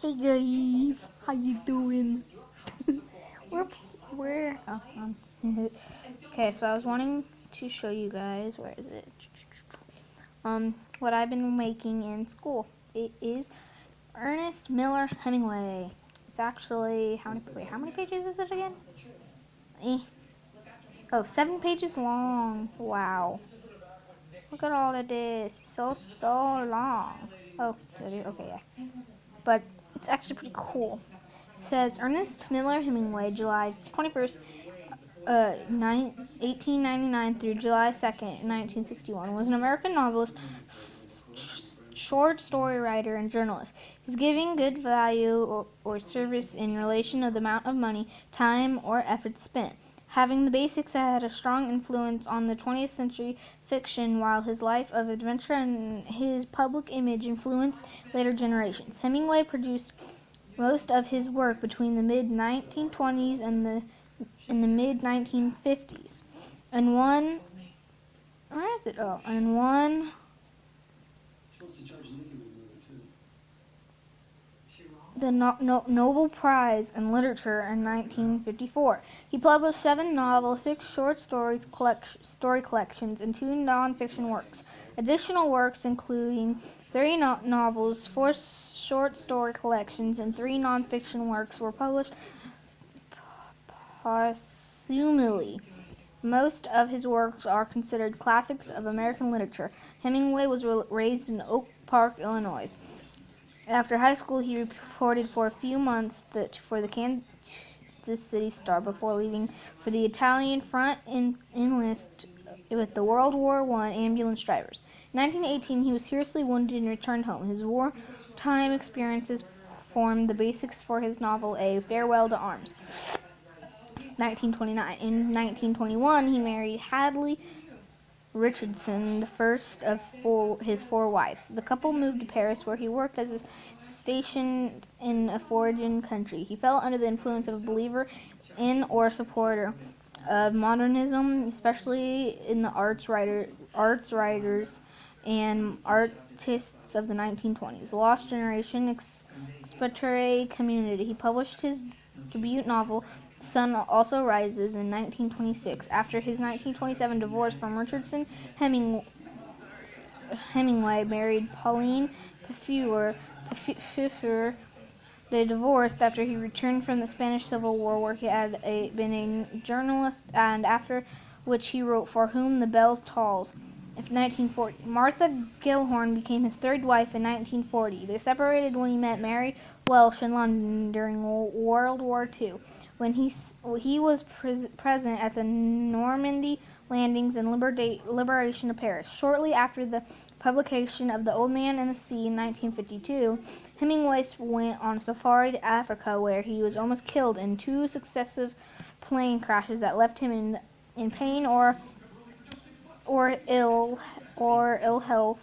Hey guys, how you doing? we're okay. So I was wanting to show you guys, where is it? What I've been making in school. It is Ernest Miller Hemingway. It's actually how many pages is it again? Oh, 7 pages long. Wow. Look at all of this. So long. Oh, okay, yeah. But it's actually pretty cool. It says Ernest Miller Hemingway, July 21st, 1899 through July 2nd, 1961, was an American novelist, short story writer, and journalist. His giving good value or service in relation to the amount of money, time, or effort spent. Having the basics that had a strong influence on the 20th century fiction, while his life of adventure and his public image influenced later generations. Hemingway produced most of his work between the mid-1920s and the mid-1950s, and won the Nobel Prize in Literature in 1954. He published 7 novels, 6 short story collections, and 2 non-fiction works. Additional works, including 3 novels, 4 short story collections, and 3 non-fiction works, were published posthumously. Most of his works are considered classics of American literature. Hemingway was raised in Oak Park, Illinois. After high school, he reported for a few months for the Kansas City Star before leaving for the Italian front enlist with the World War I ambulance drivers. In 1918, he was seriously wounded and returned home. His wartime experiences formed the basics for his novel A Farewell to Arms. 1929. In 1921, he married Hadley Richardson, the first of his 4 wives. The couple moved to Paris, where he worked as a stationed in a foreign country. He fell under the influence of a believer in or supporter of modernism, especially in the arts writers and artists of the 1920s. Lost Generation, expatriate community. He published his debut novel, The Sun Also Rises, in 1926. After his 1927 divorce from Richardson, Hemingway married Pauline Pfeffer. They divorced after he returned from the Spanish Civil War, where he had been a journalist, and after which he wrote For Whom the Bell Tolls. In 1940, Martha Gellhorn became his 3rd wife in 1940. They separated when he met Mary Welsh in London during World War II, when he was present at the Normandy landings and liberation of Paris. Shortly after the publication of The Old Man and the Sea in 1952, Hemingway went on a safari to Africa, where he was almost killed in 2 successive plane crashes that left him in pain or ill health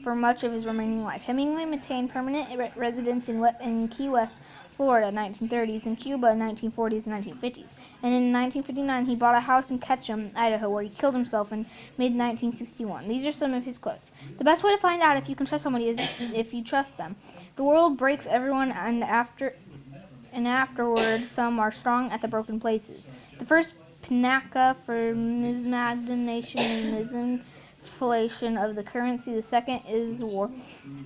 for much of his remaining life. Hemingway maintained permanent residence in Key West, Florida, 1930s, and Cuba, 1940s and 1950s. And in 1959, he bought a house in Ketchum, Idaho, where he killed himself in mid-1961. These are some of his quotes. The best way to find out if you can trust somebody is if you trust them. The world breaks everyone, and afterward, some are strong at the broken places. The first pinnacle for mismagination and inflation of the currency. The second is war.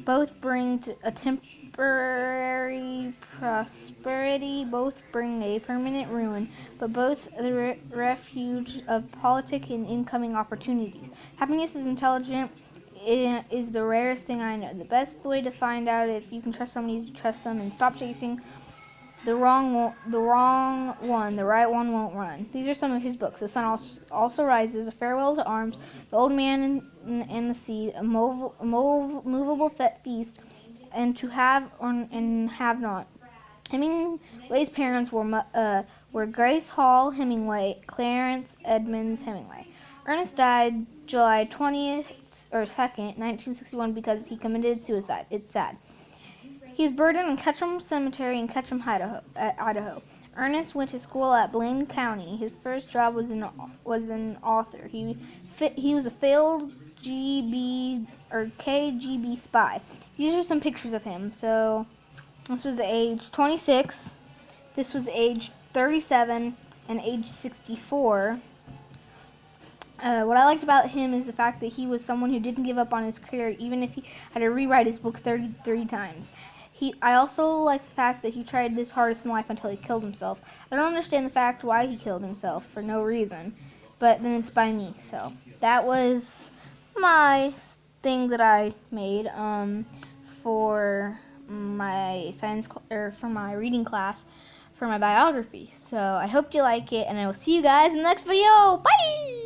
Both bring a temporary prosperity. Both bring a permanent ruin. But both the refuge of politic and incoming opportunities. Happiness is intelligent. It is the rarest thing I know. The best way to find out if you can trust somebody is to trust them and stop chasing the wrong one. The right one won't run. These are some of his books. The Sun Also Rises, A Farewell to Arms, The Old Man and the Sea, A Movable Feast, and To Have and Have Not. Hemingway's parents were Grace Hall Hemingway, Clarence Edmonds Hemingway. Ernest died July 20th or 2nd, 1961, because he committed suicide. It's sad. He was buried in Ketchum Cemetery in Ketchum, Idaho. Ernest went to school at Blaine County. His first job was an author. He was a failed KGB spy. These are some pictures of him. So This was age 26. This was age 37 and age 64. What I liked about him is the fact that he was someone who didn't give up on his career, even if he had to rewrite his book 33 times. I also like the fact that he tried his hardest in life until he killed himself. I don't understand the fact why he killed himself for no reason, but then it's by me. So that was my thing that I made for my for my reading class for my biography. So I hope you like it, and I will see you guys in the next video. Bye!